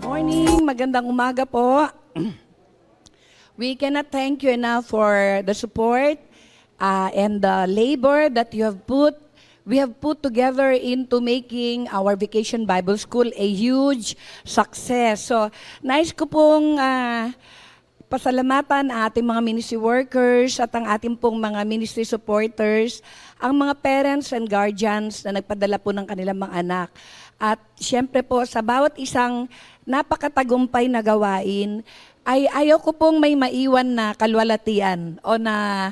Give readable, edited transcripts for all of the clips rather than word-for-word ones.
Morning, magandang umaga po. We cannot thank you enough for the support and the labor that we have put together into making our Vacation Bible School a huge success. So, nais ko pong pasalamatan ang ating mga ministry workers at ang ating pong mga ministry supporters, ang mga parents and guardians na nagpadala po ng kanilang mga anak. At siyempre po, sa bawat isang napakatagumpay na gawain, ay ayaw ko pong may maiwan na kalwalatian o na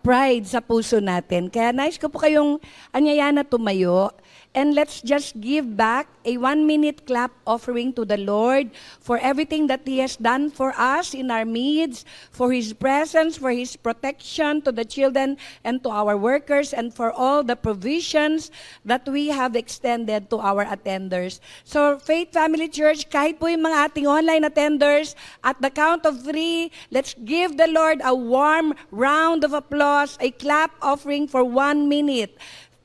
pride sa puso natin. Kaya nais ko po kayong anyayaan na tumayo. And let's just give back a 1-minute clap offering to the Lord for everything that He has done for us in our needs, for His presence, for His protection to the children and to our workers, and for all the provisions that we have extended to our attenders. So, Faith Family Church, kahit po yung mga ating online attenders, at the count of 3, let's give the Lord a warm round of applause, a clap offering for 1 minute.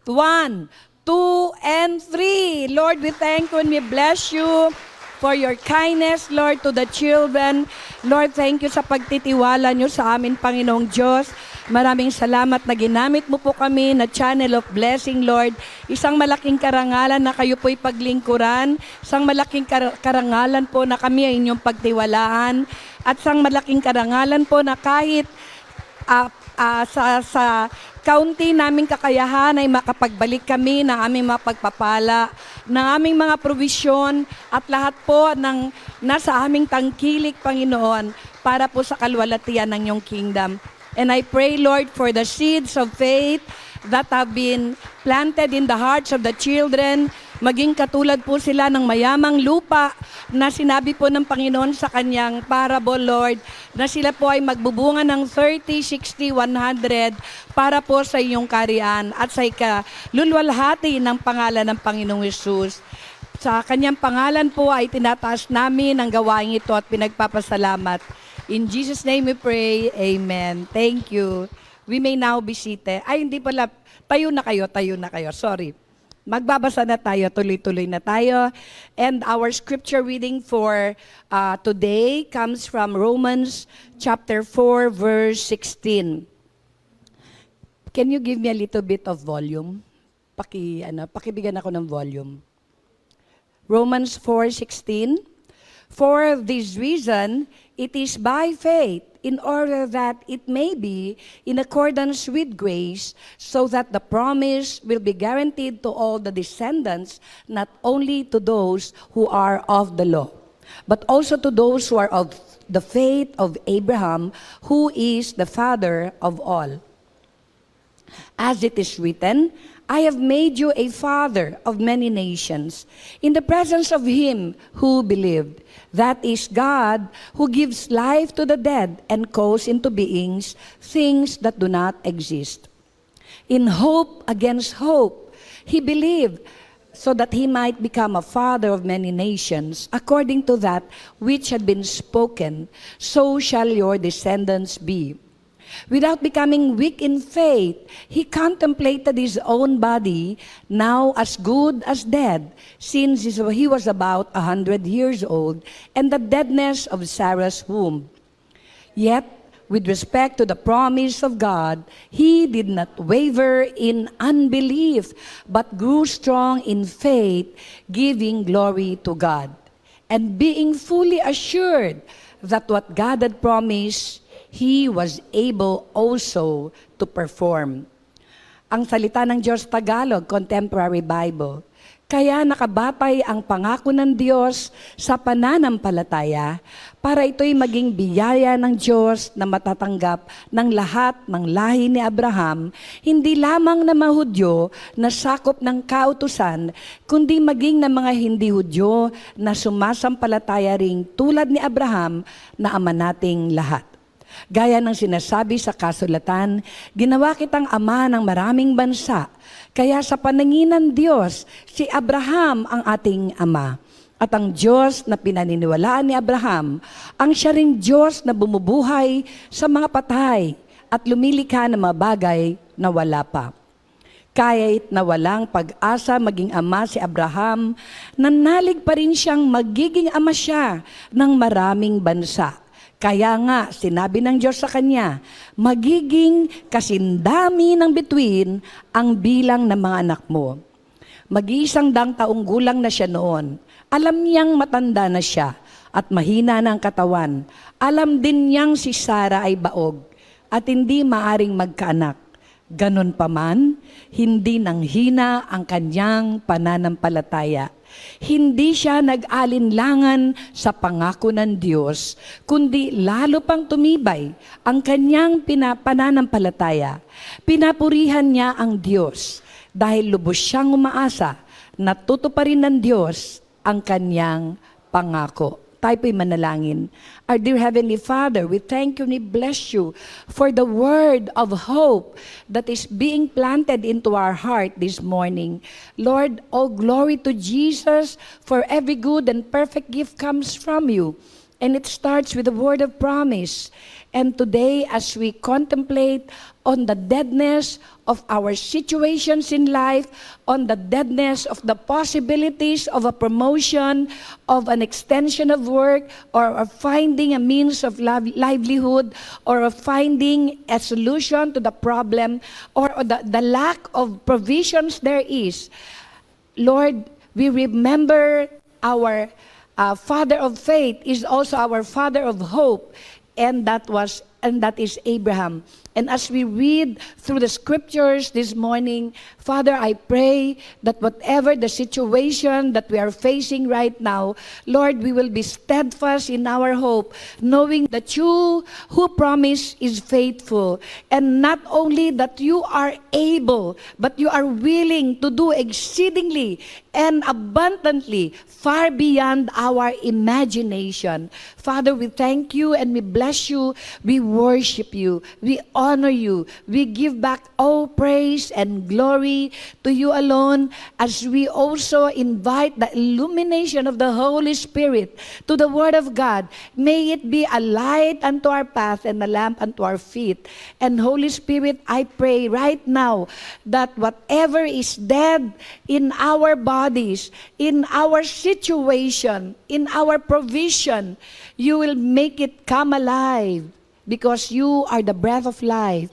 1, 2, and 3. Lord, we thank you and we bless you for your kindness, Lord, to the children. Lord, thank you sa pagtitiwala nyo sa amin, Panginoong Diyos. Maraming salamat na ginamit mo po kami na channel of blessing, Lord. Isang malaking karangalan na kayo po'y paglingkuran. Isang malaking karangalan po na kami ay inyong pagtiwalaan. At isang malaking karangalan po na kahit sa kaunti naming kakayahan ay makapagbalik kami ng aming mga pagpapala, ng aming mga provisyon at lahat po ng nasa aming tangkilik, Panginoon, para po sa kalwalatian ng iyong kingdom. And I pray, Lord, for the seeds of faith that have been planted in the hearts of the children, maging katulad po sila ng mayamang lupa na sinabi po ng Panginoon sa kanyang parable, Lord, na sila po ay magbubunga ng 30, 60, 100 para po sa iyong kariyan at sa ikalulwalhati ng pangalan ng Panginoong Hesus. Sa kanyang pangalan po ay tinataas namin ang gawain ito at pinagpapasalamat. In Jesus' name we pray, Amen. Thank you. We may now be seated. Ay, hindi pala. Tayo na kayo. Sorry. Magbabasa na tayo, tuloy-tuloy na tayo. And our scripture reading for today comes from Romans chapter 4, verse 16. Can you give me a little bit of volume? Pakibigyan ako ng volume. Romans 4:16. For this reason, it is by faith, in order that it may be in accordance with grace, so that the promise will be guaranteed to all the descendants, not only to those who are of the law, but also to those who are of the faith of Abraham, who is the father of all. As it is written, I have made you a father of many nations, in the presence of him who believed, that is God, who gives life to the dead and calls into beings things that do not exist. In hope against hope, he believed, so that he might become a father of many nations, according to that which had been spoken, so shall your descendants be. Without becoming weak in faith, he contemplated his own body, now as good as dead, since he was about 100 years old, and the deadness of Sarah's womb. Yet, with respect to the promise of God, he did not waver in unbelief, but grew strong in faith, giving glory to God, and being fully assured that what God had promised, he was able also to perform. Ang salita ng Diyos Tagalog, Contemporary Bible. Kaya nakabatay ang pangako ng Diyos sa pananampalataya para ito'y maging biyaya ng Diyos na matatanggap ng lahat ng lahi ni Abraham, hindi lamang na mga Hudyo na sakop ng kautusan, kundi maging ng mga hindi Hudyo na sumasampalataya ring tulad ni Abraham na ama nating lahat. Gaya ng sinasabi sa kasulatan, ginawa kitang ama ng maraming bansa. Kaya sa paningin ng Diyos, si Abraham ang ating ama. At ang Diyos na pinaniniwalaan ni Abraham, ang siya ring Diyos na bumubuhay sa mga patay at lumilikha ng mga bagay na wala pa. Kahit na walang pag-asa maging ama si Abraham, nanalig pa rin siyang magiging ama siya ng maraming bansa. Kaya nga, sinabi ng Diyos sa kanya, magiging kasindami ng bituin ang bilang ng mga anak mo. Mag-iisang taong gulang na siya noon. Alam niyang matanda na siya at mahina ng katawan. Alam din niyang si Sarah ay baog at hindi maaring magkaanak. Ganon pa man, hindi nanghina ang kanyang pananampalataya. Hindi siya nag-alinlangan sa pangako ng Diyos, kundi lalo pang tumibay ang kanyang pananampalataya. Pinapurihan niya ang Diyos dahil lubos siyang umaasa na tutuparin ng Diyos ang kanyang pangako. Tayo po'y manalangin. Our dear Heavenly Father, we thank you and we bless you for the word of hope that is being planted into our heart this morning. Lord, all glory to Jesus, for every good and perfect gift comes from you. And it starts with the word of promise. And today, as we contemplate on the deadness of our situations in life, on the deadness of the possibilities of a promotion, of an extension of work, or of finding a means of livelihood, or of finding a solution to the problem, or the lack of provisions there is, Lord, we remember our father of faith is also our father of hope, and that is Abraham. And as we read through the scriptures this morning, Father, I pray that whatever the situation that we are facing right now, Lord, we will be steadfast in our hope, knowing that you who promise is faithful. And not only that you are able, but you are willing to do exceedingly and abundantly, far beyond our imagination. Father, we thank you and we bless you. We worship you. We honor you. We give back all praise and glory to you alone, as we also invite the illumination of the Holy Spirit to the Word of God. May it be a light unto our path and a lamp unto our feet. And Holy Spirit, I pray right now that whatever is dead in our bodies, in our situation, in our provision, you will make it come alive, because you are the breath of life.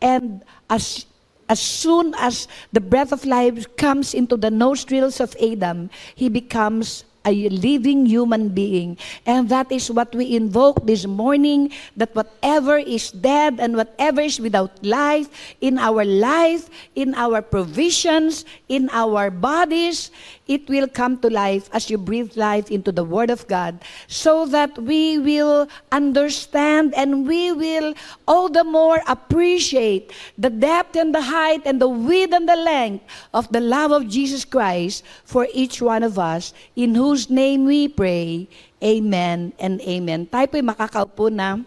And as soon as the breath of life comes into the nostrils of Adam, he becomes a living human being. And that is what we invoke this morning, that whatever is dead and whatever is without life, in our provisions, in our bodies, it will come to life as you breathe life into the Word of God, so that we will understand and we will all the more appreciate the depth and the height and the width and the length of the love of Jesus Christ for each one of us, in whose name we pray. Amen and amen. Tayo po'y makakaupo na.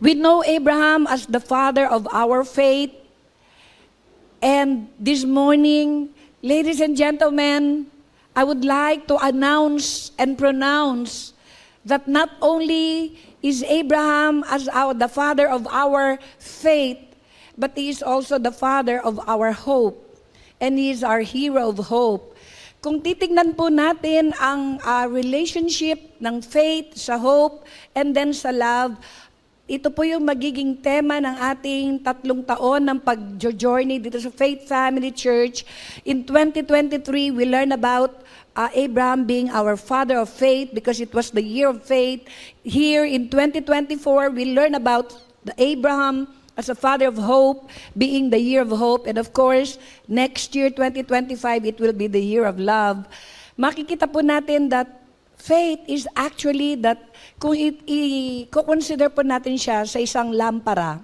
We know Abraham as the father of our faith. And this morning, ladies and gentlemen, I would like to announce and pronounce that not only is Abraham as the father of our faith, but he is also the father of our hope. And he is our hero of hope. Kung titignan po natin ang relationship ng faith sa hope and then sa love, ito po yung magiging tema ng ating 3 taon ng pag-journey dito sa Faith Family Church. In 2023, we learn about Abraham being our father of faith because it was the year of faith. Here in 2024, we learn about Abraham as a father of hope, being the year of hope. And of course, next year, 2025, it will be the year of love. Makikita po natin that faith is actually that, kung i-consider po natin siya sa isang lampara.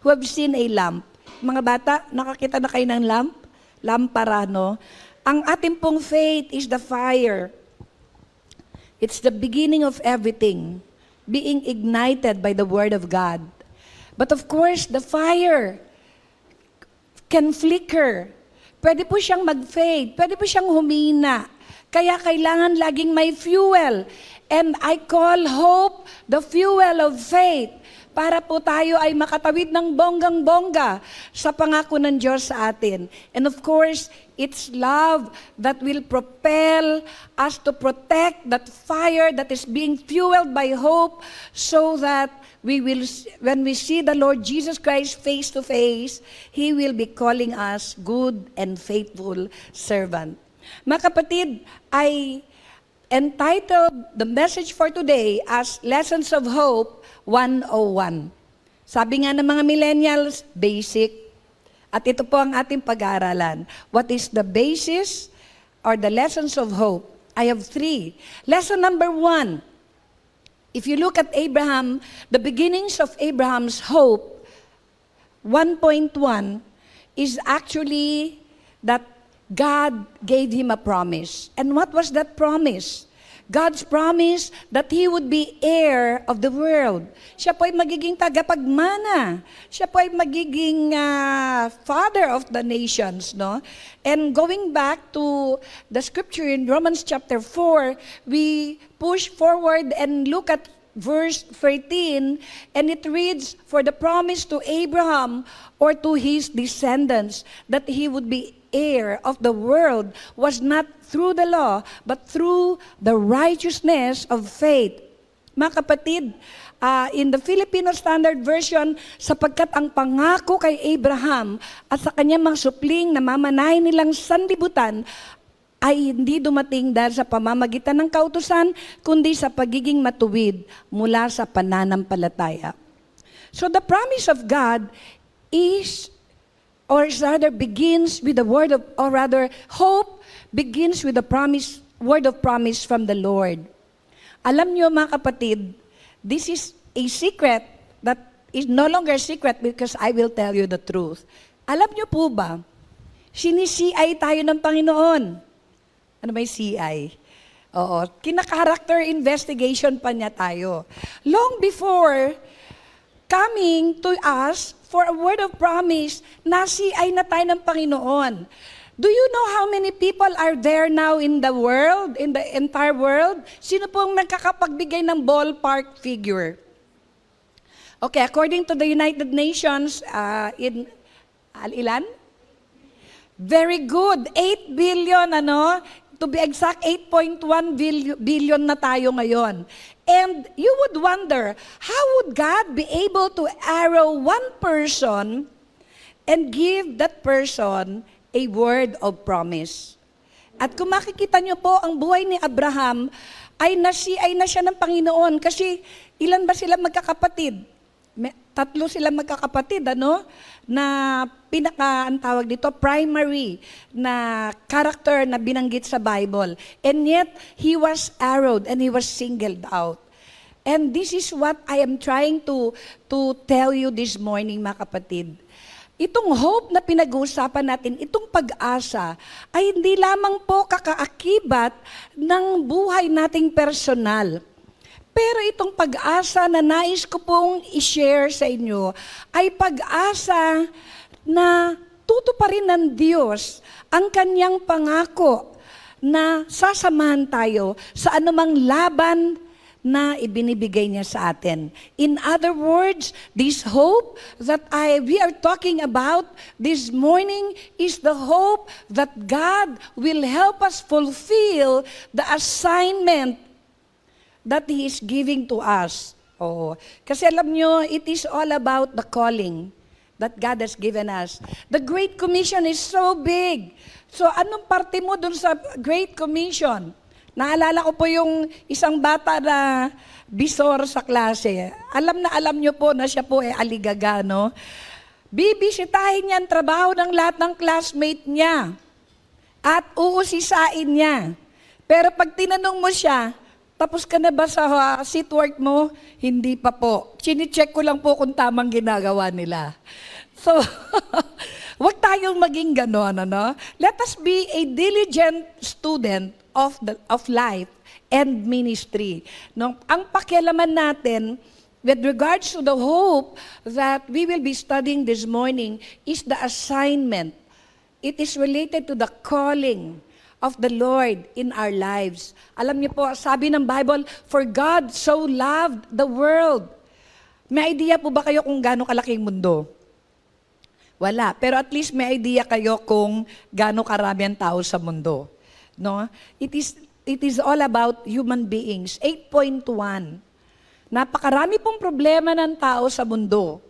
Who have seen a lamp? Mga bata, nakakita na kayo ng lamp? Lampara, no? Ang ating pong faith is the fire. It's the beginning of everything, being ignited by the Word of God. But of course, the fire can flicker. Pwede po siyang mag-fade. Pwede po siyang humina. Kaya kailangan laging may fuel. And I call hope the fuel of faith. para po tayo ay makatawid ng bonggang-bongga sa pangako ng Diyos sa atin. And of course, it's love that will propel us to protect that fire that is being fueled by hope, so that we will, when we see the Lord Jesus Christ face to face, He will be calling us good and faithful servant. Mga kapatid, I entitled the message for today as Lessons of Hope 101. Sabi nga ng mga millennials, basic. At ito po ang ating pag-aaralan. What is the basis or the lessons of hope? I have 3. Lesson number 1. If you look at Abraham, the beginnings of Abraham's hope, 1.1, is actually that God gave him a promise. And what was that promise? God's promise that He would be heir of the world. Siya po ay magiging tagapagmana. Siya po ay magiging father of the nations, no? And going back to the scripture in Romans chapter 4, we push forward and look at verse 13, and it reads, "For the promise to Abraham or to his descendants that he would be heir of the world was not through the law, but through the righteousness of faith." Mga kapatid, in the Filipino Standard Version, sapagkat ang pangako kay Abraham at sa kanyang mga supling na mamanahin nilang sanlibutan ay hindi dumating dahil sa pamamagitan ng kautusan, kundi sa pagiging matuwid mula sa pananampalataya. So the promise of God is, or rather begins with the word of, or rather hope begins with the promise, word of promise from the Lord. Alam niyo mga kapatid, this is a secret that is no longer secret because I will tell you the truth. Alam niyo po ba, sinisi-CI tayo ng Panginoon. Ano ba yung CI? Oo, kinaka-character investigation pa niya tayo. Long before coming to us for a word of promise, na-CI na tayo ng Panginoon. Do you know how many people are there now in the world, in the entire world? Sino pong nagkakapagbigay ng ballpark figure? Okay, according to the United Nations, ilan? Very good. 8 billion, to be exact, 8.1 billion na tayo ngayon. And you would wonder, how would God be able to arrow one person and give that person a word of promise? At kung makikita niyo po, ang buhay ni Abraham ay na-CI na siya ng Panginoon. Kasi ilan ba sila magkakapatid? 3 sila magkakapatid, na ang tawag dito, primary na character na binanggit sa Bible. And yet, he was arrowed and he was singled out. And this is what I am trying to tell you this morning, mga kapatid. Itong hope na pinag-uusapan natin, itong pag-asa, ay hindi lamang po kakaakibat ng buhay nating personal. Pero itong pag-asa na nais ko pong i-share sa inyo ay pag-asa na tutuparin ng Diyos ang kanyang pangako na sasamahan tayo sa anumang laban na ibinibigay niya sa atin. In other words, this hope that we are talking about this morning is the hope that God will help us fulfill the assignment that He is giving to us. Oh, kasi alam nyo, it is all about the calling that God has given us. The Great Commission is so big. So anong parte mo dun sa Great Commission? Naalala ko po yung isang bata na bisor sa klase. Alam na alam nyo po na siya po ay aligaga, no? Bibisitahin niya ang trabaho ng lahat ng classmate niya. At uusisain niya. Pero pag tinanong mo siya, tapos ka na ba sa seatwork mo? Hindi pa po. Chine-check ko lang po kung tamang ginagawa nila. So, wag tayong maging gano'n, Let us be a diligent student of life and ministry. Ang pakialaman natin with regards to the hope that we will be studying this morning is the assignment. It is related to the calling of the Lord in our lives. Alam niyo po, sabi ng Bible, for God so loved the world. May idea po ba kayo kung gaano kalaki ang mundo? Wala. Pero at least may idea kayo kung gaano karami ang tao sa mundo. No? It is all about human beings. 8.1. Napakarami pong problema ng tao sa mundo.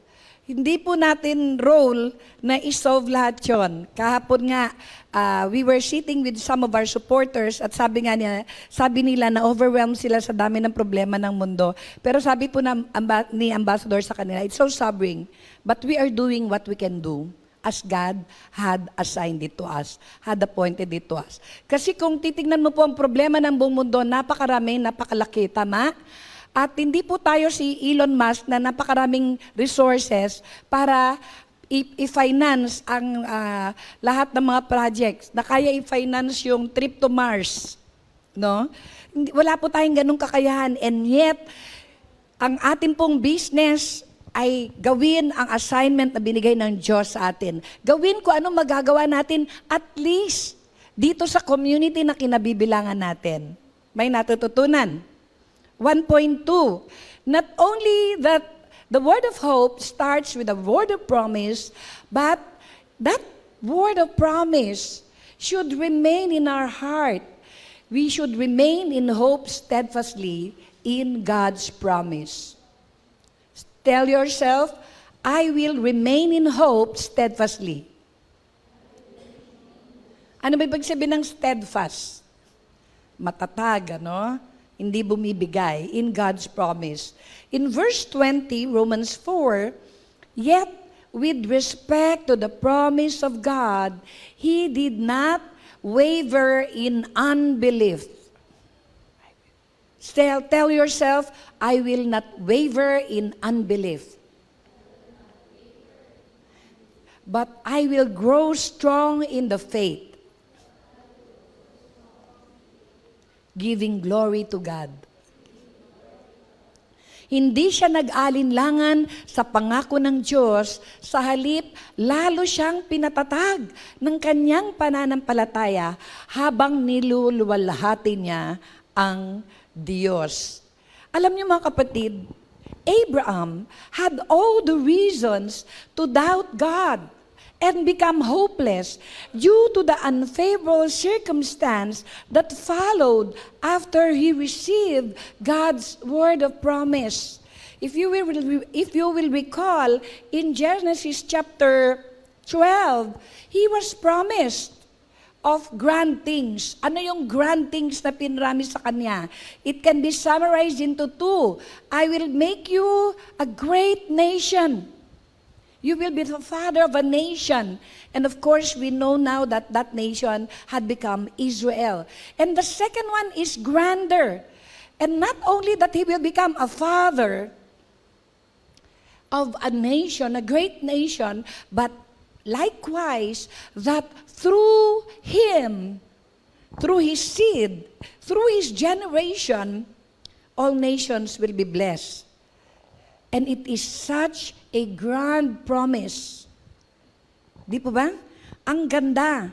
Hindi po natin role na isolve lahat yun. Kahapon nga, we were sitting with some of our supporters at sabi nila na overwhelmed sila sa dami ng problema ng mundo. Pero sabi po ni Ambassador sa kanila, it's so sobering, but we are doing what we can do as God had assigned it to us, had appointed it to us. Kasi kung titignan mo po ang problema ng buong mundo, napakarami, napakalaki, tama? At hindi po tayo si Elon Musk na napakaraming resources para i-finance ang lahat ng mga projects na kaya i-finance yung trip to Mars. No? Wala po tayong ganung kakayahan, and yet, ang atin pong business ay gawin ang assignment na binigay ng Diyos sa atin. Gawin ko ano magagawa natin at least dito sa community na kinabibilangan natin. May natututunan. 1.2, not only that the word of hope starts with a word of promise, but that word of promise should remain in our heart. We should remain in hope steadfastly in God's promise. Tell yourself, I will remain in hope steadfastly. Ano ba ibig sabihin ng steadfast? Matatag, ano? Hindi bumibigay in God's promise. In verse 20, Romans 4, yet with respect to the promise of God, He did not waver in unbelief. Tell yourself, I will not waver in unbelief. But I will grow strong in the faith, giving glory to God. Hindi siya nag-alinlangan sa pangako ng Diyos, sa halip, lalo siyang pinatatag ng kanyang pananampalataya habang niluluwalhati niya ang Diyos. Alam niyo mga kapatid, Abraham had all the reasons to doubt God and become hopeless due to the unfavorable circumstance that followed after he received God's word of promise. If you will recall, in Genesis chapter 12, he was promised of grand things. Ano yung grand things na pinrami sa kanya? It can be summarized into two. I will make you a great nation. You will be the father of a nation. And of course, we know now that that nation had become Israel. And the second one is grander. And not only that he will become a father of a nation, a great nation, but likewise, that through him, through his seed, through his generation, all nations will be blessed. And it is such a grand promise. Di po ba? Ang ganda.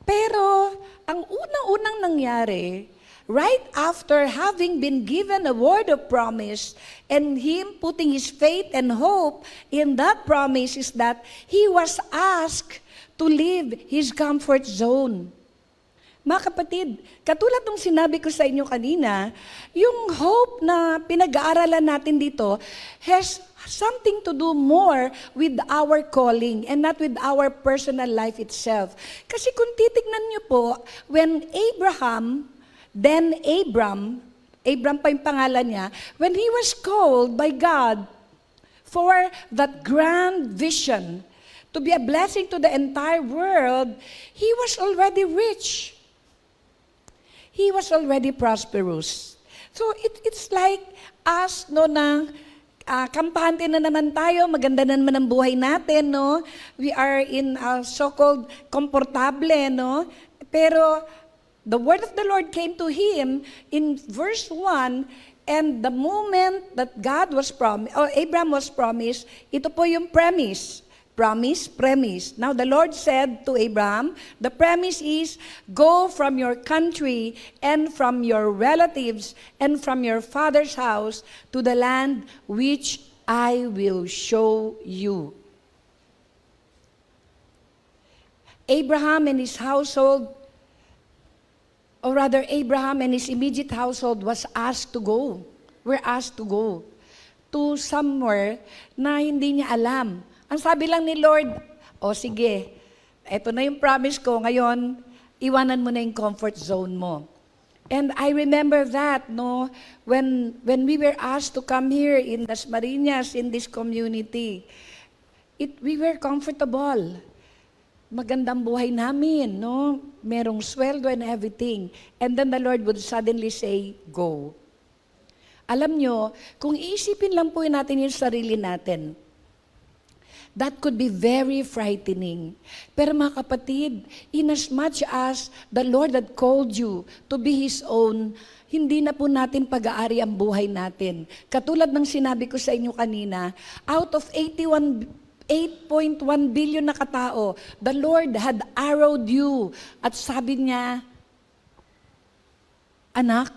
Pero, ang unang-unang nangyari, right after having been given a word of promise, and him putting his faith and hope in that promise, is that he was asked to leave his comfort zone. Mga kapatid, katulad ng sinabi ko sa inyo kanina, yung hope na pinag-aaralan natin dito has something to do more with our calling and not with our personal life itself. Kasi kung titignan niyo po, when Abram pa yung pangalan niya, when he was called by God for that grand vision to be a blessing to the entire world, he was already rich. He was already prosperous. So it's like us, no, na kampante na naman tayo, maganda na naman ang buhay natin, no? We are in a so-called komportable, no? Pero the word of the Lord came to him in verse 1, and the moment that Abraham was promised, ito po yung premise. Premise. Now the Lord said to Abraham, the premise is, go from your country and from your relatives and from your father's house to the land which I will show you. Abraham and his household, or rather Abraham and his immediate household were asked to go to somewhere na hindi niya alam. Ang sabi lang ni Lord, o sige, eto na yung promise ko, ngayon, iwanan mo na yung comfort zone mo. And I remember that, no, when we were asked to come here in Dasmariñas, in this community, we were comfortable. Magandang buhay namin, no? Merong sweldo and everything. And then the Lord would suddenly say, go. Alam nyo, kung iisipin lang po natin yung sarili natin, that could be very frightening. Pero mga kapatid, inasmuch as the Lord had called you to be His own, hindi na po natin pag-aari ang buhay natin. Katulad ng sinabi ko sa inyo kanina, out of 8.1 billion na katao, the Lord had arrowed you. At sabi niya, anak,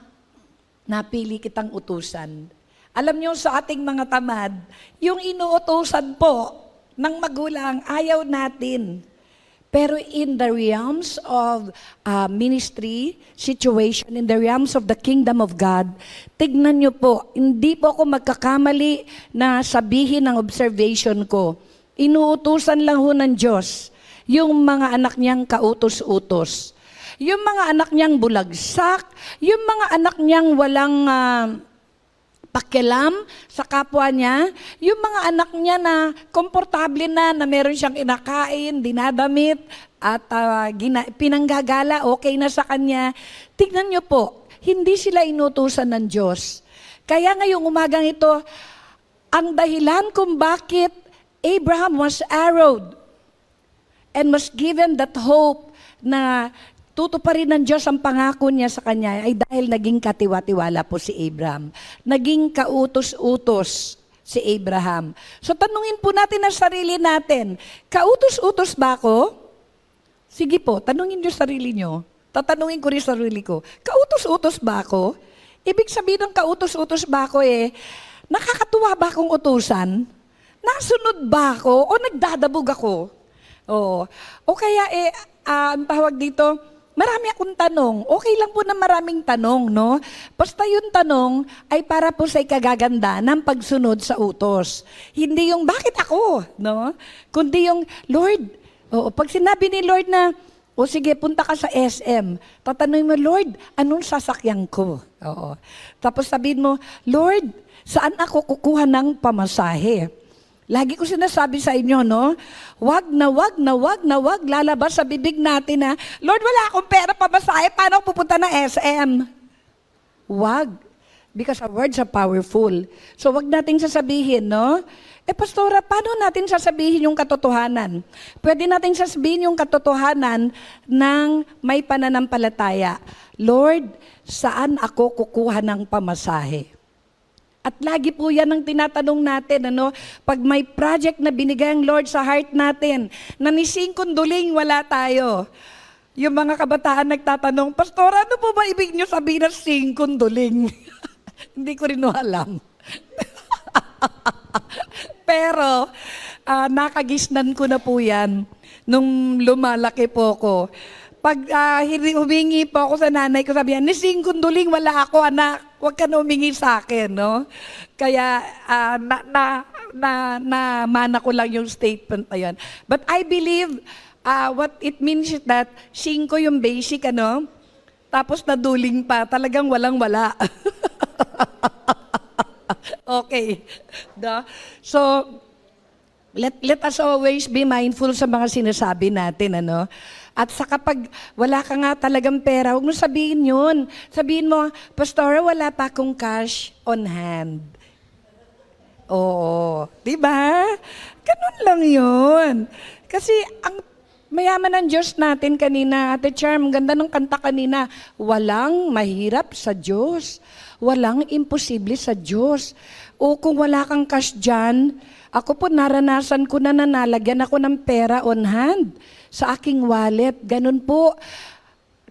napili kitang utusan. Alam niyo sa ating mga tamad, yung inuutusan po ng magulang, ayaw natin. Pero in the realms of ministry, situation, in the realms of the kingdom of God, tignan niyo po, hindi po ako magkakamali na sabihin ang observation ko. Inuutusan lang ho ng Diyos yung mga anak niyang kautos-utos. Yung mga anak niyang bulagsak, yung mga anak niyang walang pakialam sa kapwa niya, yung mga anak niya na komportable na meron siyang inakain, dinadamit, at pinanggagala, okay na sa kanya. Tignan niyo po, hindi sila inutusan ng Diyos. Kaya ngayong umagang ito, ang dahilan kung bakit Abraham was arrowed and was given that hope na tutuparin ng Diyos ang pangako niya sa kanya ay dahil naging katiwa-tiwala po si Abraham. Naging kautos-utos si Abraham. So tanungin po natin ang sarili natin, kautos-utos ba ako? Sige po, tanungin niyo sarili niyo. Tatanungin ko rin sarili ko, kautos-utos ba ako? Ibig sabihin ng kautos-utos ba ako nakakatuwa ba akong utusan? Nasunod ba ako? O nagdadabog ako? O kaya ang tawag dito, marami akong tanong. Okay lang po na maraming tanong, no? Basta yung tanong ay para po sa ikagaganda ng pagsunod sa utos. Hindi yung, bakit ako? No? Kundi yung, Lord, pag sinabi ni Lord na, sige, punta ka sa SM. Tatanungin mo, Lord, anong sasakyan ko? Tapos sabihin mo, Lord, saan ako kukuha ng pamasahe? Lagi ko sinasabi sa inyo, no? Wag na wag lalabas sa bibig natin na, Lord, wala akong pera pamasahe, paano ako pupunta ng SM? Wag. Because our words are powerful. So wag nating sasabihin, no? Pastora, paano natin sasabihin yung katotohanan? Pwede nating sasabihin yung katotohanan ng may pananampalataya. Lord, saan ako kukuha ng pamasahe? At lagi po yan ang tinatanong natin, pag may project na binigay ang Lord sa heart natin, na ni singkunduling wala tayo. Yung mga kabataan nagtatanong, Pastor, ano po ba ibig niyo sabihin ng singkunduling? Hindi ko rin alam. Pero, nakagisnan ko na po yan nung lumalaki po ko. Pag humingi po ako sa nanay ko, sabi niya, ni singkunduling wala ako, anak. Huwag ka na humingi sa akin, no? Kaya, mana ko lang yung statement na yan. But I believe, what it means is that, 5 yung basic, tapos naduling pa, talagang walang-wala. Okay. So, let us always be mindful sa mga sinasabi natin, At sa kapag wala ka nga talagang pera, huwag mo sabihin yun. Sabihin mo, Pastora, wala pa akong cash on hand. Oo. Diba? Ganun lang yun. Kasi ang mayaman ng Diyos natin kanina, Ate Charm, ganda ng kanta kanina, walang mahirap sa Diyos. Walang imposible sa Diyos. O kung wala kang cash dyan, ako po naranasan ko na nalagyan ako ng pera on hand sa aking wallet. Ganun po.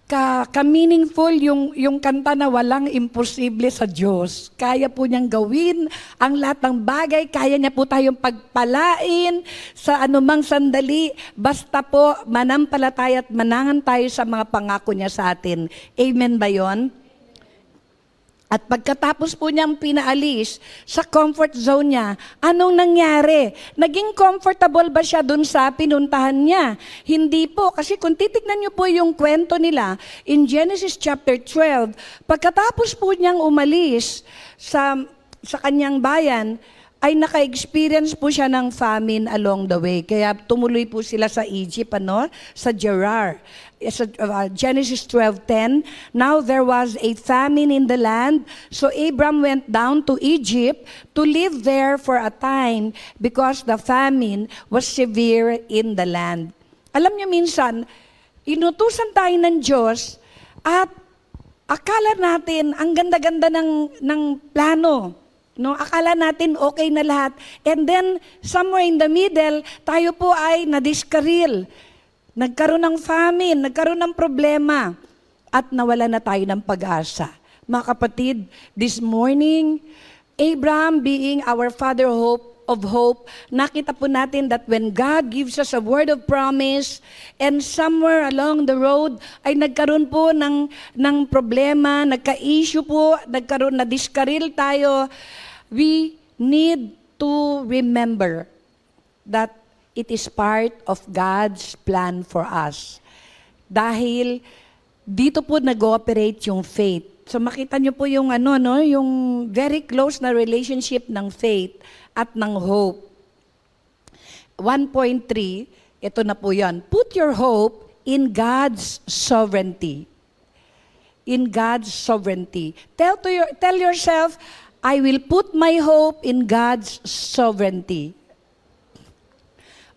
ka-meaningful yung kanta na walang imposible sa Diyos. Kaya po niyang gawin ang lahat ng bagay, kaya niya po tayong pagpalain sa anumang sandali, basta po manampalataya at manangan tayo sa mga pangako niya sa atin. Amen ba yon? At pagkatapos po niyang pinaalis sa comfort zone niya, anong nangyari? Naging comfortable ba siya dun sa pinuntahan niya? Hindi po, kasi kung titignan niyo po yung kwento nila in Genesis chapter 12, pagkatapos po niyang umalis sa kanyang bayan, ay naka-experience po siya ng famine along the way. Kaya tumuloy po sila sa Egypt, sa Gerar. Genesis 12:10, now there was a famine in the land, so Abram went down to Egypt to live there for a time because the famine was severe in the land. Alam niyo minsan, inutusan tayo ng Diyos at akala natin ang ganda-ganda ng plano. No, akala natin okay na lahat. And then, somewhere in the middle, tayo po ay nadiskaril. Nagkaroon ng famine, nagkaroon ng problema, at nawala na tayo ng pag-asa. Mga kapatid, this morning, Abraham being our father of hope, nakita po natin that when God gives us a word of promise, and somewhere along the road, ay nagkaroon po ng problema, nagka-issue po, nadiskaril tayo, we need to remember that it is part of God's plan for us. Dahil dito po nag-ooperate yung faith. So makita niyo po yung yung very close na relationship ng faith at ng hope. 1.3, ito na po yan. Put your hope in God's sovereignty. In God's sovereignty. Tell yourself, I will put my hope in God's sovereignty.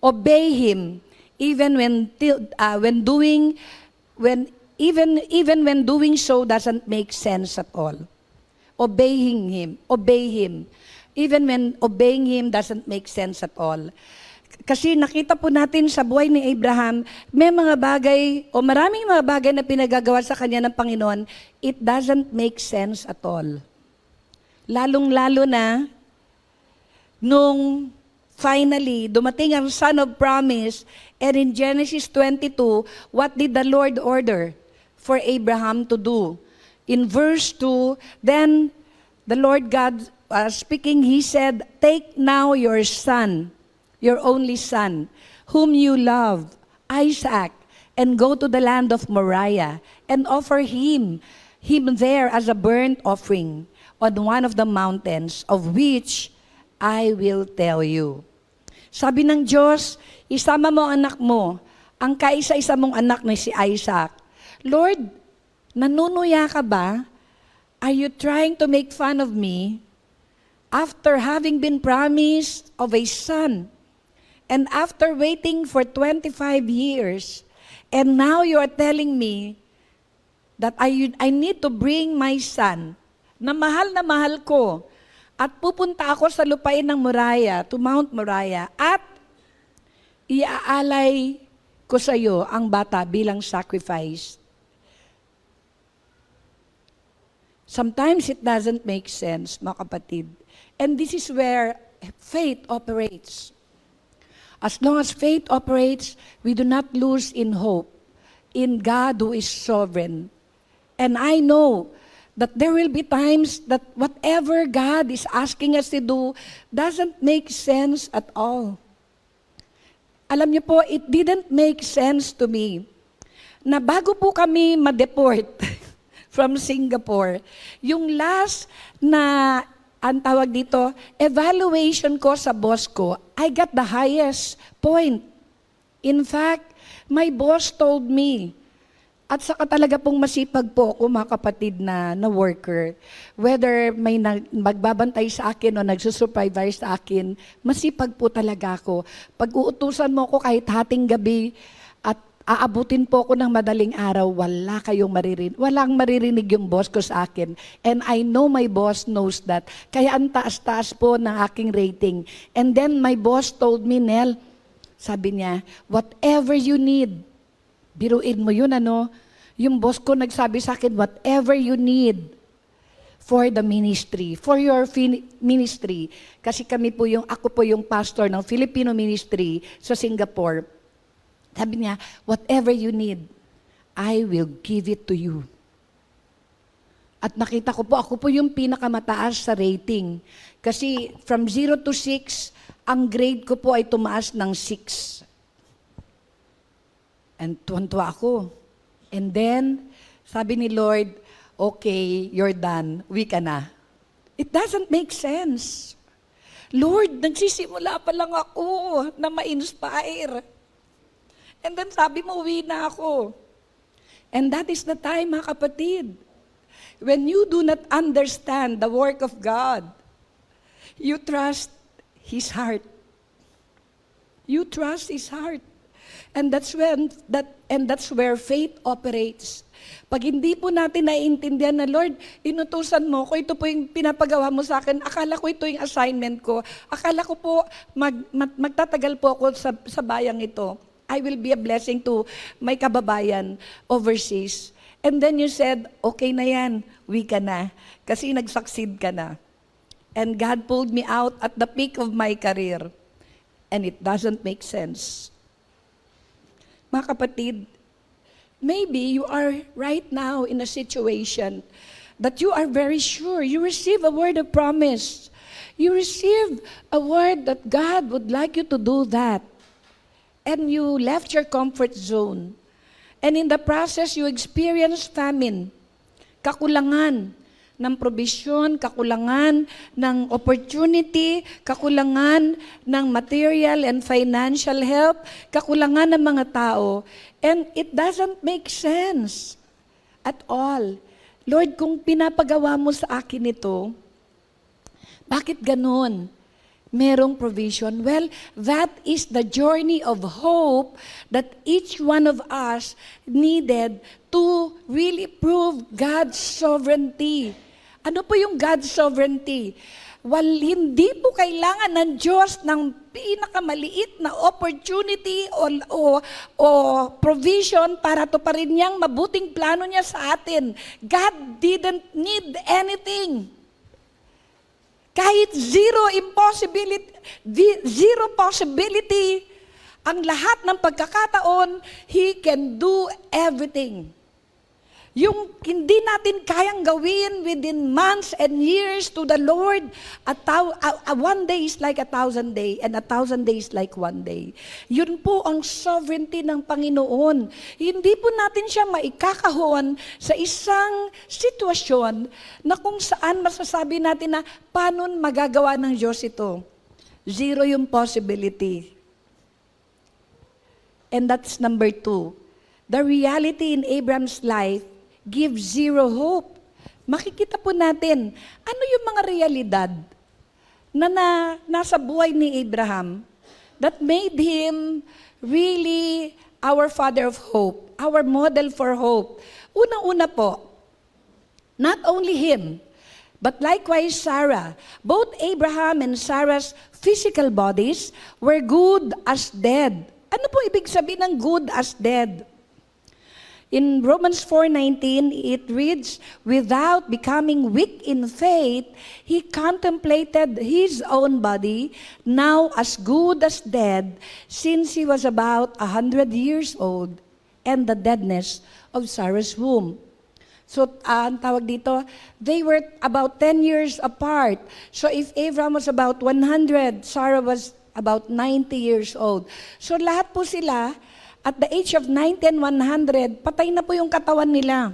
Obey Him even when doing so doesn't make sense at all. Obeying Him, obey Him, even when obeying Him doesn't make sense at all. Kasi nakita po natin sa buhay ni Abraham, may mga bagay o maraming mga bagay na pinagagawa sa kanya ng Panginoon, it doesn't make sense at all. Lalong-lalo na nung finally dumating ang Son of Promise, and in Genesis 22, what did the Lord order for Abraham to do? In verse 2, then the Lord God speaking, He said, take now your son, your only son, whom you love, Isaac, and go to the land of Moriah, and offer him there as a burnt offering on one of the mountains of which I will tell you. Sabi ng Diyos, isama mo ang anak mo, ang kaisa-isa mong anak na si Isaac. Lord, nanunuya ka ba? Are you trying to make fun of me? After having been promised of a son, and after waiting for 25 years, and now you are telling me that I need to bring my son, na mahal ko, at pupunta ako sa lupain ng Moriah, to Mount Moriah, at iaalay ko sa iyo ang bata bilang sacrifice. Sometimes it doesn't make sense, mga kapatid. And this is where faith operates. As long as faith operates, we do not lose in hope in God who is sovereign. And I know that there will be times that whatever God is asking us to do doesn't make sense at all. Alam niyo po, it didn't make sense to me na bago po kami ma-deport from Singapore, yung last na, ang tawag dito, evaluation ko sa boss ko, I got the highest point. In fact, my boss told me, at saka talaga pong masipag po ako, mga kapatid na worker. Whether may magbabantay sa akin o nagsusupervise sa akin, masipag po talaga ako. Pag uutusan mo ako kahit hating gabi at aabutin po ako ng madaling araw, walang maririnig yung boss ko sa akin. And I know my boss knows that. Kaya ang taas-taas po ng aking rating. And then my boss told me, Nel, sabi niya, whatever you need, biruin mo yun, yung boss ko nagsabi sa akin, whatever you need for the ministry, for your ministry. Kasi ako po yung pastor ng Filipino ministry sa Singapore. Sabi niya, whatever you need, I will give it to you. At nakita ko po, ako po yung pinakamataas sa rating. Kasi from 0 to 6, ang grade ko po ay tumaas ng 6. And tuwan-tuwa ako. And then, sabi ni Lord, okay, you're done. Uwi ka na. It doesn't make sense. Lord, nagsisimula pa lang ako na ma-inspire. And then sabi mo, uwi na ako. And that is the time, mga kapatid, when you do not understand the work of God, you trust His heart. You trust His heart. And that's where faith operates. Pag hindi po natin naiintindihan na, Lord, inutusan mo ko, ito po yung pinapagawa mo sa akin, akala ko ito yung assignment ko, akala ko po magtatagal po ako sa bayang ito. I will be a blessing to my kababayan overseas. And then you said, okay na yan, uwi ka na. Kasi nag-succeed ka na. And God pulled me out at the peak of my career. And it doesn't make sense. Mga kapatid, maybe you are right now in a situation that you are very sure. You receive a word of promise. You receive a word that God would like you to do that. And you left your comfort zone. And in the process, you experience famine, kakulangan ng provision, kakulangan ng opportunity, kakulangan ng material and financial help, kakulangan ng mga tao. And it doesn't make sense at all. Lord, kung pinapagawa mo sa akin ito, bakit ganon? Merong provision. Well, that is the journey of hope that each one of us needed to really prove God's sovereignty. Ano po yung God's sovereignty? Well, hindi po kailangan ng Diyos ng pinakamaliit na opportunity o provision para tuparin niyang mabuting plano niya sa atin. God didn't need anything. Kahit zero possibility, ang lahat ng pagkakataon, He can do everything. Yung hindi natin kayang gawin within months and years to the Lord, one day is like 1,000 days, and 1,000 days like one day. Yun po ang sovereignty ng Panginoon. Hindi po natin siya maikakahon sa isang sitwasyon na kung saan masasabi natin na paano magagawa ng Diyos ito. Zero yung possibility. And that's number 2. The reality in Abraham's life gives zero hope. Makikita po natin, ano yung mga realidad na nasa buhay ni Abraham that made him really our father of hope, our model for hope. Unang-una po, not only him, but likewise Sarah. Both Abraham and Sarah's physical bodies were good as dead. Ano po ibig sabihin ng good as dead? In Romans 4:19, it reads, without becoming weak in faith, he contemplated his own body, now as good as dead, since he was about 100 years old, and the deadness of Sarah's womb. So, ang tawag dito, they were about 10 years apart. So, if Abraham was about 100, Sarah was about 90 years old. So, lahat po sila, at the age of 90 and 100, patay na po yung katawan nila.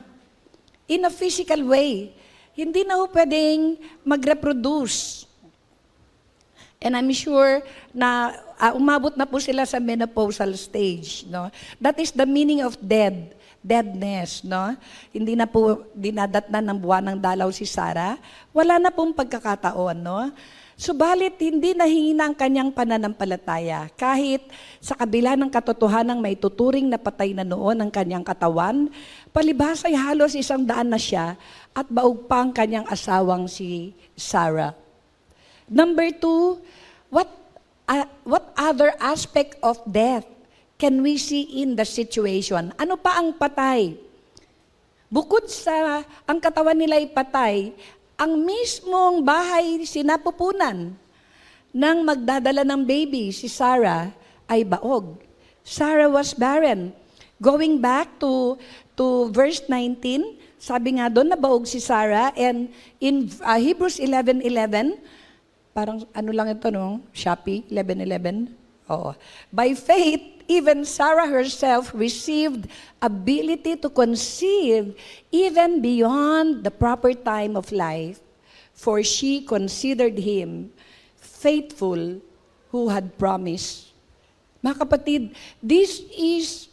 In a physical way. Hindi na po pwedeng mag-reproduce. And I'm sure na umabot na po sila sa menopausal stage. No? That is the meaning of deadness. No? Hindi na po dinadatnan ng buwan ng dalaw si Sarah. Wala na pong pagkakataon. No? Subalit, hindi nahihina ang kanyang pananampalataya. Kahit sa kabila ng katotohanang may tuturing na patay na noon ang kanyang katawan, palibhas ay halos 100 na siya at baog pa ang kanyang asawang si Sarah. Number 2, what other aspect of death can we see in the situation? Ano pa ang patay? Bukod sa ang katawan nila ay patay, ang mismong bahay sinapupunan ng magdadala ng baby, si Sarah, ay baog. Sarah was barren. Going back to verse 19, sabi nga doon na baog si Sarah, and in Hebrews 11:11, parang ano lang ito, no? Shopee 11:11. Oo. By faith, even Sarah herself received ability to conceive even beyond the proper time of life, for she considered him faithful who had promised. Mga kapatid, this is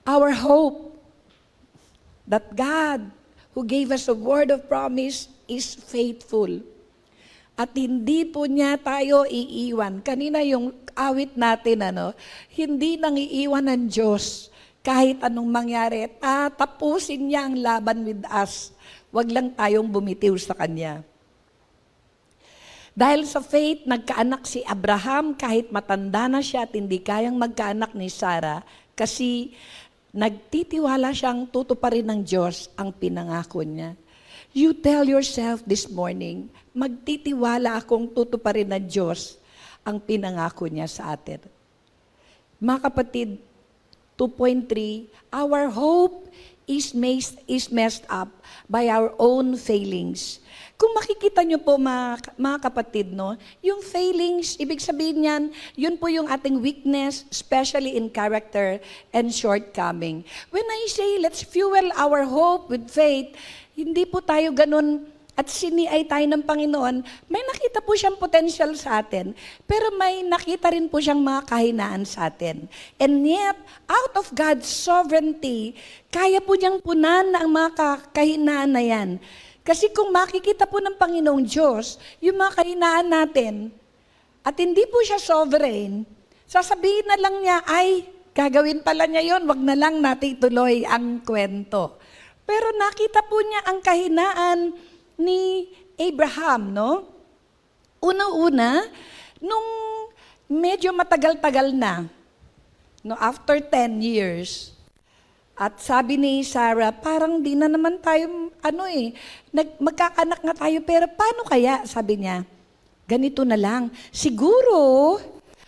our hope that God who gave us a word of promise is faithful. At hindi po niya tayo iiwan. Kanina yung awit natin, hindi nang iiwan ng Diyos kahit anong mangyari. Tapusin niya ang laban with us. Wag lang tayong bumitiw sa Kanya. Dahil sa faith, nagkaanak si Abraham kahit matanda na siya at hindi kayang magkaanak ni Sarah kasi nagtitiwala siyang tutuparin ng Diyos ang pinangako niya. You tell yourself this morning, magtitiwala akong tutuparin ng Diyos ang pinangako niya sa atin. Mga kapatid, 2.3, our hope is messed up by our own failings. Kung makikita nyo po mga kapatid, yung failings, ibig sabihin niyan, yun po yung ating weakness, especially in character and shortcoming. When I say, let's fuel our hope with faith, hindi po tayo ganun at siniay tayo ng Panginoon, may nakita po siyang potential sa atin, pero may nakita rin po siyang mga kahinaan sa atin. And yet, out of God's sovereignty, kaya po niyang punan ang mga kahinaan na yan. Kasi kung makikita po ng Panginoong Diyos, yung mga kahinaan natin, at hindi po siya sovereign, sasabihin na lang niya, ay, gagawin pala niya yon, wag na lang natin ituloy ang kwento. Pero nakita po niya ang kahinaan ni Abraham, Una-una, nung medyo matagal-tagal na, after 10 years, at sabi ni Sarah, parang di na naman tayo, magkakanak nga tayo, pero paano kaya, sabi niya, ganito na lang, siguro,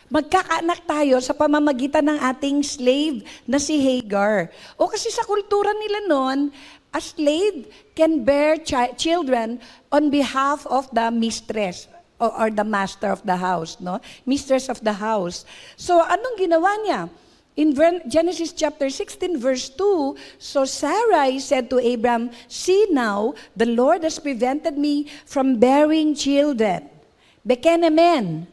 magkakaanak tayo sa pamamagitan ng ating slave na si Hagar. O kasi sa kultura nila noon, a slave can bear children on behalf of the mistress or the master of the house, mistress of the house. So anong ginawa niya? In Genesis chapter 16 verse 2, so Sarai said to Abram, "See now, the Lord has prevented me from bearing children. Bekenemen,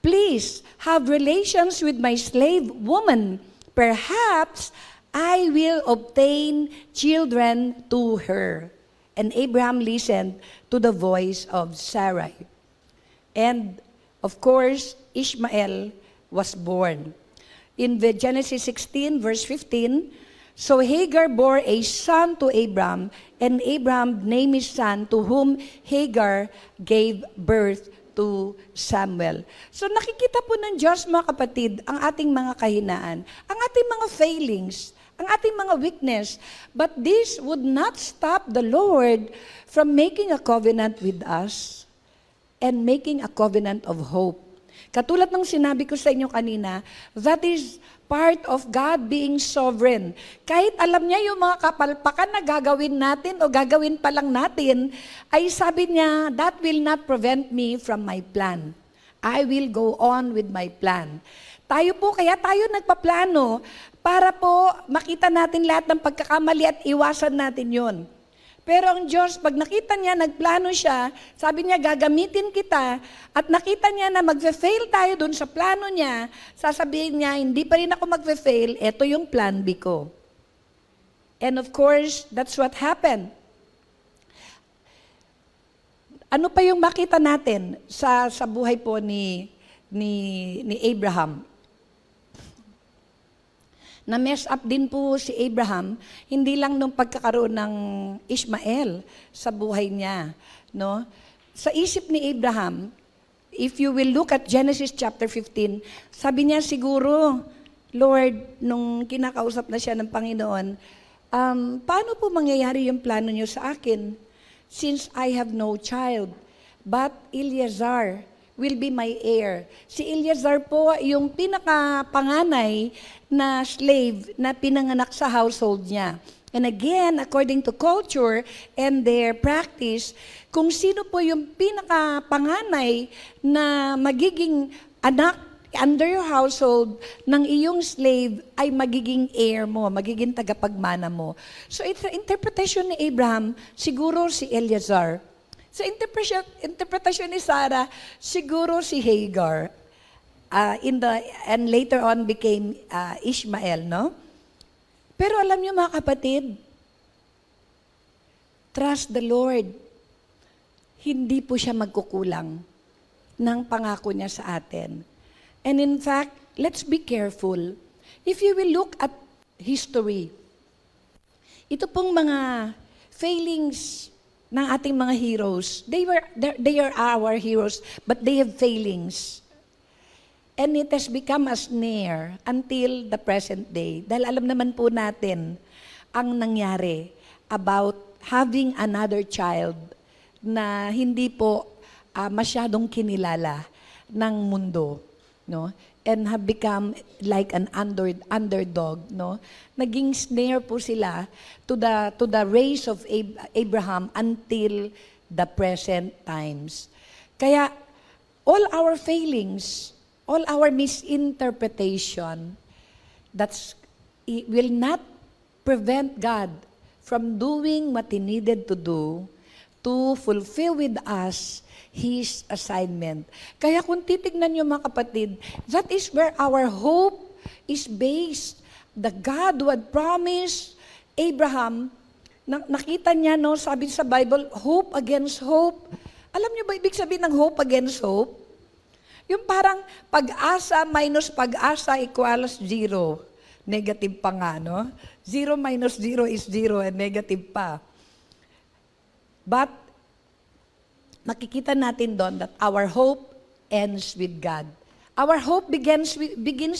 please have relations with my slave woman. Perhaps I will obtain children to her." And Abraham listened to the voice of Sarai. And of course, Ishmael was born. In the Genesis 16, verse 15, so Hagar bore a son to Abram, and Abram named his son, to whom Hagar gave birth to Samuel. So nakikita po ng Diyos, mga kapatid, ang ating mga kahinaan, ang ating mga failings, ang ating mga weakness. But this would not stop the Lord from making a covenant with us and making a covenant of hope. Katulad ng sinabi ko sa inyo kanina, that is part of God being sovereign. Kahit alam niya yung mga kapalpakan na gagawin natin o gagawin pa lang natin, ay sabi niya, that will not prevent me from my plan. I will go on with my plan. Tayo po, kaya tayo nagpaplano para po makita natin lahat ng pagkakamali at iwasan natin yon. Pero ang Diyos, pag nakita niya, nagplano siya, sabi niya, gagamitin kita, at nakita niya na magfe-fail tayo dun sa plano niya, sasabihin niya, hindi pa rin ako magfe-fail, ito yung plan B ko. And of course, that's what happened. Ano pa yung makita natin sa buhay po ni Abraham? Na-mess up din po si Abraham, hindi lang nung pagkakaroon ng Ishmael sa buhay niya. Sa isip ni Abraham, if you will look at Genesis chapter 15, sabi niya siguro, Lord, nung kinakausap na siya ng Panginoon, paano po mangyayari yung plano niyo sa akin? Since I have no child, but Eleazar will be my heir. Si Eleazar po yung pinakapanganay na slave na pinanganak sa household niya. And again, according to culture and their practice, kung sino po yung pinakapanganay na magiging anak under your household ng iyong slave ay magiging heir mo, magiging tagapagmana mo. So, interpretation ni Abraham, siguro si Eleazar. Sa interpretation ni Sarah, siguro si Hagar. And later on became Ishmael, no? Pero alam niyo mga kapatid, trust the Lord. Hindi po siya magkukulang ng pangako niya sa atin. And in fact, let's be careful. If you will look at history, ito pong mga failings ng ating mga heroes, they are our heroes, but they have failings. And it has become a snare until the present day. Dahil alam naman po natin ang nangyari about having another child na hindi po masyadong kinilala ng mundo, no? And have become like an underdog, no? Naging snare po sila to the race of Abraham until the present times. Kaya all our failings, all our misinterpretation, will not prevent God from doing what He needed to do to fulfill with us His assignment. Kaya kung titignan niyo mga kapatid, that is where our hope is based. The God who had promised Abraham, nakita niya, no, sabi sa Bible, hope against hope. Alam niyo ba ibig sabihin ng hope against hope? Yung parang pag-asa minus pag-asa equals zero. Negative pa nga, no? 0 minus 0 is 0 and negative pa. But, makikita natin doon that our hope ends with God. Our hope begins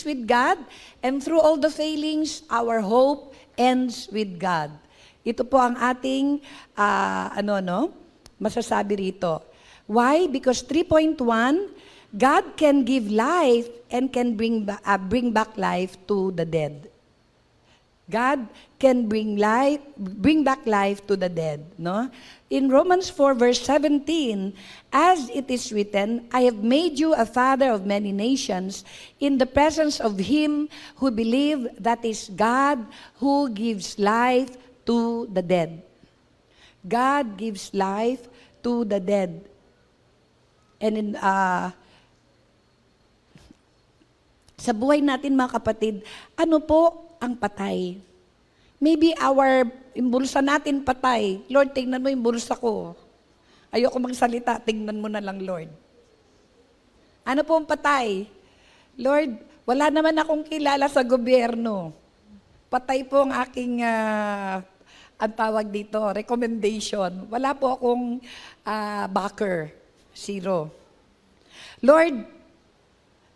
with God, and through all the failings, our hope ends with God. Ito po ang ating, masasabi rito. Why? Because 3.1, God can give life and can bring back life to the dead. God can bring back life to the dead, no? In Romans 4 verse 17, as it is written, I have made you a father of many nations in the presence of him who believe that is God who gives life to the dead. God gives life to the dead. And in sa buhay natin mga kapatid, ano po ang patay? Maybe yung bulsa natin patay. Lord, tingnan mo yung bulsa ko. Ayoko magsalita, tingnan mo na lang, Lord. Ano po ang patay? Lord, wala naman akong kilala sa gobyerno. Patay po ang aking, ang tawag dito, recommendation. Wala po akong backer. 0. Lord,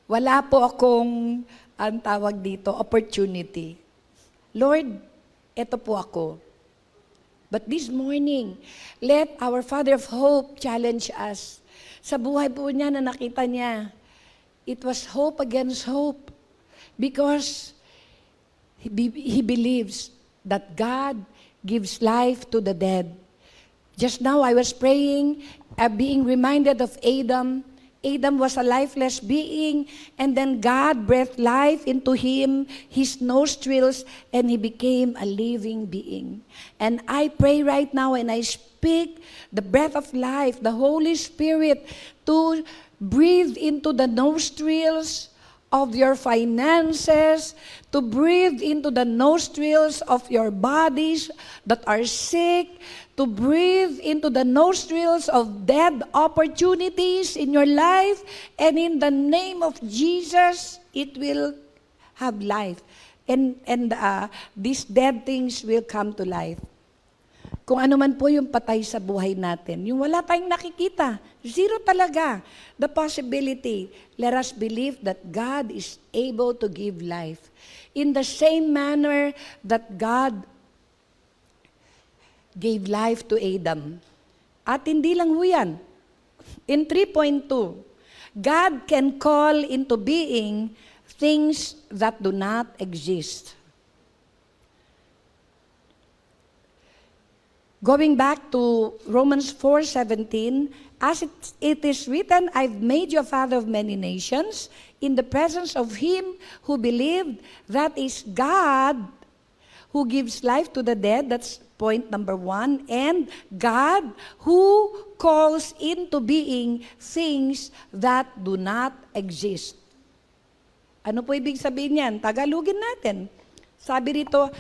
wala po akong, ang tawag dito, opportunity. Lord, eto po ako. But this morning, let our Father of Hope challenge us. Sa buhay po niya na nakita niya, it was hope against hope. Because he believes that God gives life to the dead. Just now I was praying, being reminded of Adam. Adam was a lifeless being, and then God breathed life into him, his nostrils, and he became a living being. And I pray right now, and I speak the breath of life, the Holy Spirit, to breathe into the nostrils of your finances, to breathe into the nostrils of your bodies that are sick, to breathe into the nostrils of dead opportunities in your life, and in the name of Jesus, it will have life. And these dead things will come to life. Kung ano man po yung patay sa buhay natin, yung wala tayong nakikita, 0 talaga. The possibility, let us believe that God is able to give life. In the same manner that God gave life to Adam. At hindi lang ho yan. In 3.2, God can call into being things that do not exist. Going back to Romans 4:17, as it is written, I've made you a father of many nations in the presence of him who believed, that is God, who gives life to the dead, that's point number 1, and God who calls into being things that do not exist. Ano po ibig sabihin yan? Tagalogin natin. Sabi rito,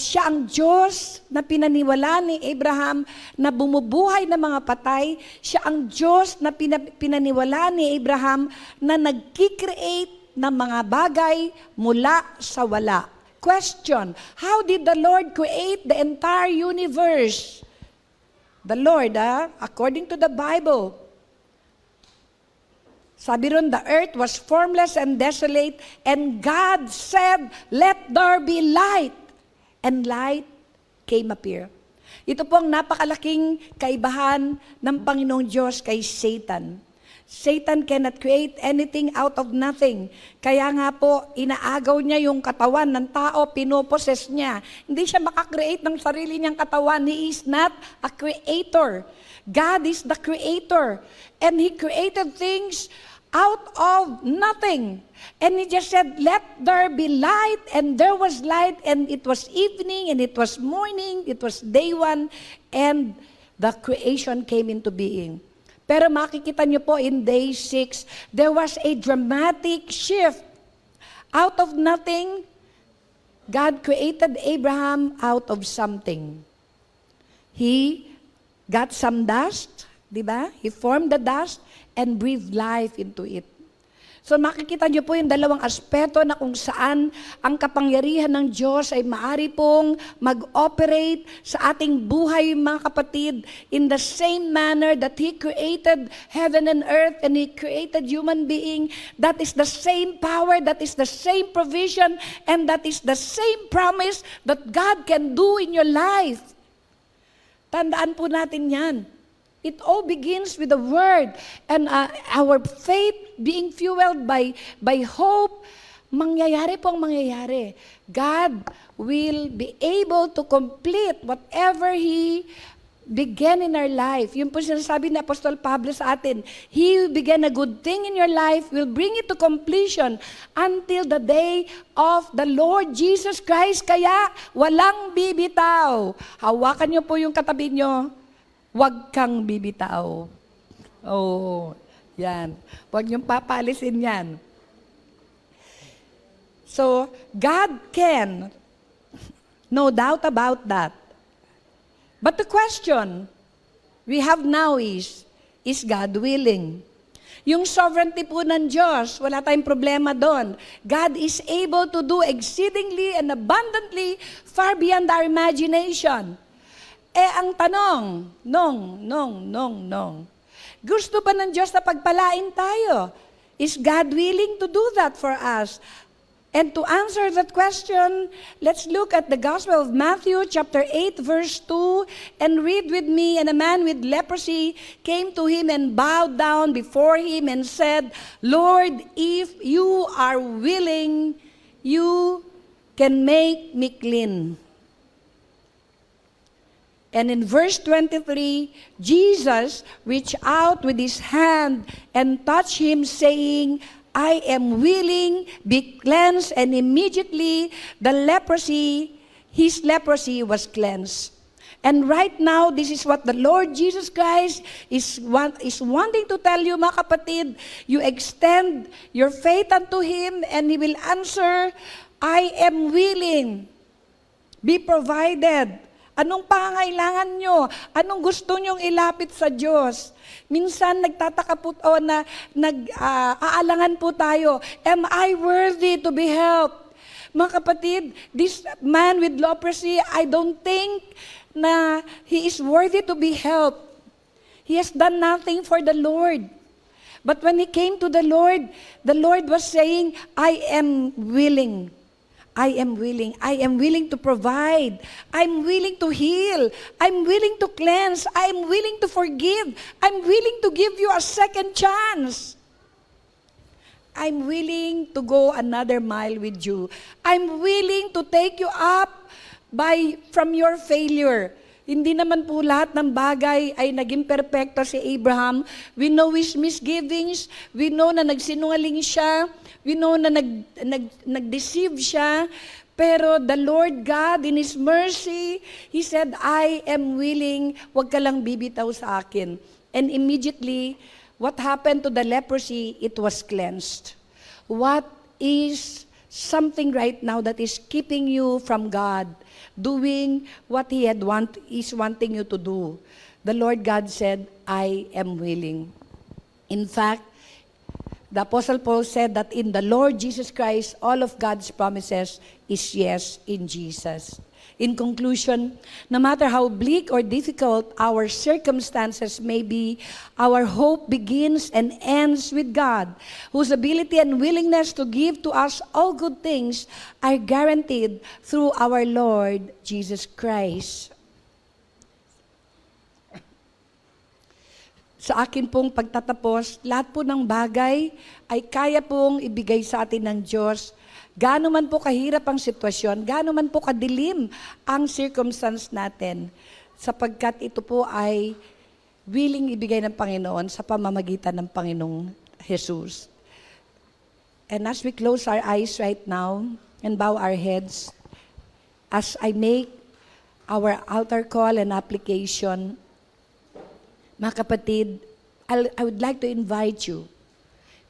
siya ang Diyos na pinaniwala ni Abraham na bumubuhay ng mga patay. Siya ang Diyos na pinaniwala ni Abraham na nagkikreate ng mga bagay mula sa wala. Question, how did the Lord create the entire universe? The Lord, according to the Bible, sabi ron, the earth was formless and desolate, and God said, let there be light. And light came appear. Ito po ang napakalaking kaibahan ng Panginoong Diyos kay Satan. Satan cannot create anything out of nothing. Kaya nga po, inaagaw niya yung katawan ng tao, pinoposes niya. Hindi siya makakreate ng sarili niyang katawan. He is not a creator. God is the creator. And He created things out of nothing. And He just said, let there be light, and there was light, and it was evening, and it was morning, it was day 1, and the creation came into being. Pero makikita niyo po in day 6, there was a dramatic shift. Out of nothing, God created Abraham out of something. He got some dust, di ba? He formed the dust and breathed life into it. So makikita niyo po yung dalawang aspeto na kung saan ang kapangyarihan ng Diyos ay maaari pong mag-operate sa ating buhay, mga kapatid, in the same manner that He created heaven and earth and He created human being. That is the same power, that is the same provision, and that is the same promise that God can do in your life. Tandaan po natin yan. It all begins with the Word, and our faith being fueled by hope, mangyayari po ang mangyayari. God will be able to complete whatever He began in our life. Yun po sinasabi ni Apostol Pablo sa atin, He who began a good thing in your life will bring it to completion until the day of the Lord Jesus Christ. Kaya walang bibitaw. Hawakan niyo po yung katabi niyo. Huwag kang bibitaw. Oh, yan. Huwag niyong papalisin yan. So, God can, no doubt about that. But the question we have now is God willing? Yung sovereignty po ng Diyos, wala tayong problema doon. God is able to do exceedingly and abundantly far beyond our imagination. Ang tanong, gusto ba ng Diyos na pagpalain tayo? Is God willing to do that for us? And to answer that question, let's look at the Gospel of Matthew chapter 8 verse 2 and read with me. And a man with leprosy came to Him and bowed down before Him and said, Lord, if you are willing, you can make me clean. And in verse 23, Jesus reached out with His hand and touched him, saying, I am willing, be cleansed. And immediately his leprosy was cleansed. And right now, this is what the Lord Jesus Christ is wanting to tell you, mga kapatid. You extend your faith unto Him and He will answer, I am willing, be provided. Anong pangangailangan nyo? Anong gusto nyong ilapit sa Diyos? Minsan nagtataka po na aalangan po tayo. Am I worthy to be helped? Mga kapatid, this man with leprosy, I don't think na he is worthy to be helped. He has done nothing for the Lord. But when he came to the Lord was saying, I am willing. I am willing. I am willing to provide. I'm willing to heal. I'm willing to cleanse. I'm willing to forgive. I'm willing to give you a second chance. I'm willing to go another mile with you. I'm willing to take you up from your failure. Hindi naman po lahat ng bagay ay naging perpekto si Abraham. We know his misgivings. We know na nagsinungaling siya. We know na nag-deceive siya. Pero the Lord God, in His mercy, He said, I am willing, wag ka lang bibitaw sa akin. And immediately, what happened to the leprosy? It was cleansed. What is something right now that is keeping you from God, doing what He is wanting you to do? The Lord God said, I am willing. In fact, the Apostle Paul said that in the Lord Jesus Christ, all of God's promises is yes in Jesus. In conclusion, no matter how bleak or difficult our circumstances may be, our hope begins and ends with God, whose ability and willingness to give to us all good things are guaranteed through our Lord Jesus Christ. Sa akin pong pagtatapos, lahat po ng bagay ay kaya pong ibigay sa atin ng Diyos. Gaano man po kahirap ang sitwasyon, gaano man po kadilim ang circumstance natin, sapagkat ito po ay willing ibigay ng Panginoon sa pamamagitan ng Panginoong Jesus. And as we close our eyes right now and bow our heads, as I make our altar call and application, mga kapatid, I would like to invite you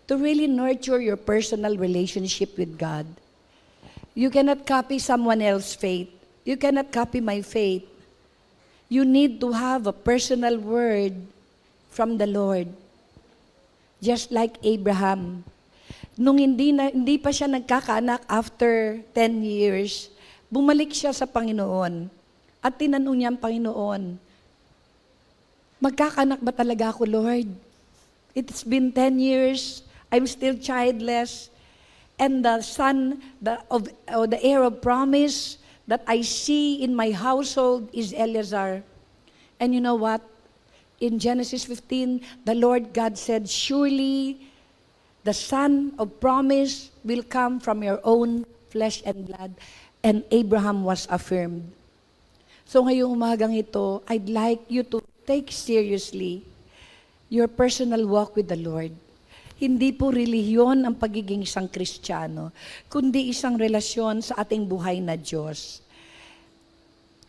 to really nurture your personal relationship with God. You cannot copy someone else's faith. You cannot copy my faith. You need to have a personal word from the Lord. Just like Abraham. Nung hindi pa siya nagkakaanak after 10 years, bumalik siya sa Panginoon at tinanong niya ang Panginoon, magkakaanak ba talaga ako, Lord? It's been 10 years, I'm still childless, and the son, the heir of promise that I see in my household is Eleazar. And you know what? In Genesis 15, the Lord God said, surely the son of promise will come from your own flesh and blood. And Abraham was affirmed. So ngayong umagang ito, I'd like you to take seriously your personal walk with the Lord. Hindi po relihiyon ang pagiging isang Kristiyano, kundi isang relasyon sa ating buhay na Diyos.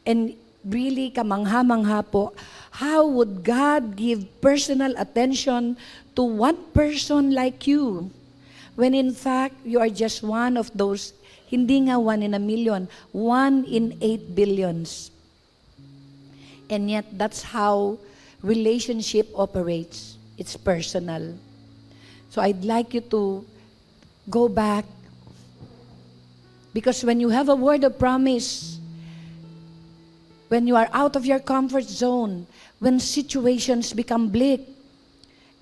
And really, kamangha-mangha po, how would God give personal attention to one person like you, when in fact, you are just one of those, hindi nga 1 in a million, 1 in 8 billions. And yet, that's how relationship operates. It's personal. So I'd like you to go back, because when you have a word of promise, when you are out of your comfort zone, when situations become bleak,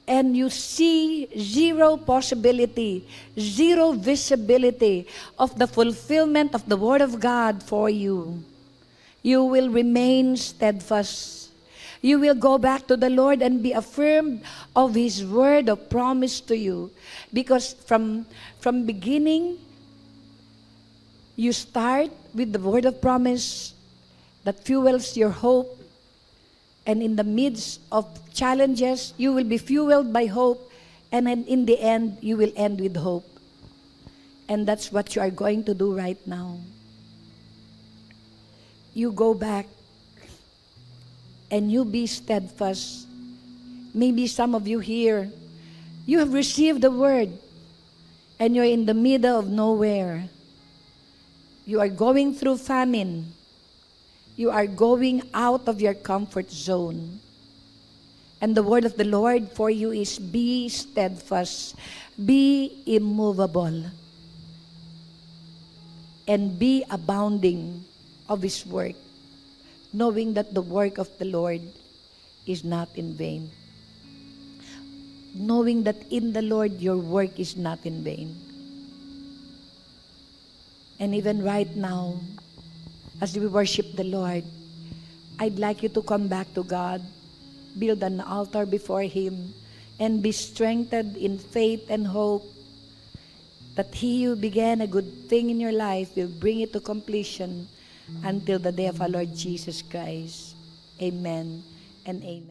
and you see zero possibility, zero visibility of the fulfillment of the Word of God for you, you will remain steadfast. You will go back to the Lord and be affirmed of His word of promise to you. Because from beginning, you start with the word of promise that fuels your hope. And in the midst of challenges, you will be fueled by hope. And then in the end, you will end with hope. And that's what you are going to do right now. You go back and you be steadfast. Maybe some of you here, you have received the word and you're in the middle of nowhere. You are going through famine. You are going out of your comfort zone. And the word of the Lord for you is be steadfast, be immovable, and be abounding of His work, knowing that the work of the Lord is not in vain. Knowing that in the Lord your work is not in vain. And even right now, as we worship the Lord, I'd like you to come back to God, build an altar before Him, and be strengthened in faith and hope that He who began a good thing in your life will bring it to completion until the day of our Lord Jesus Christ. Amen and amen.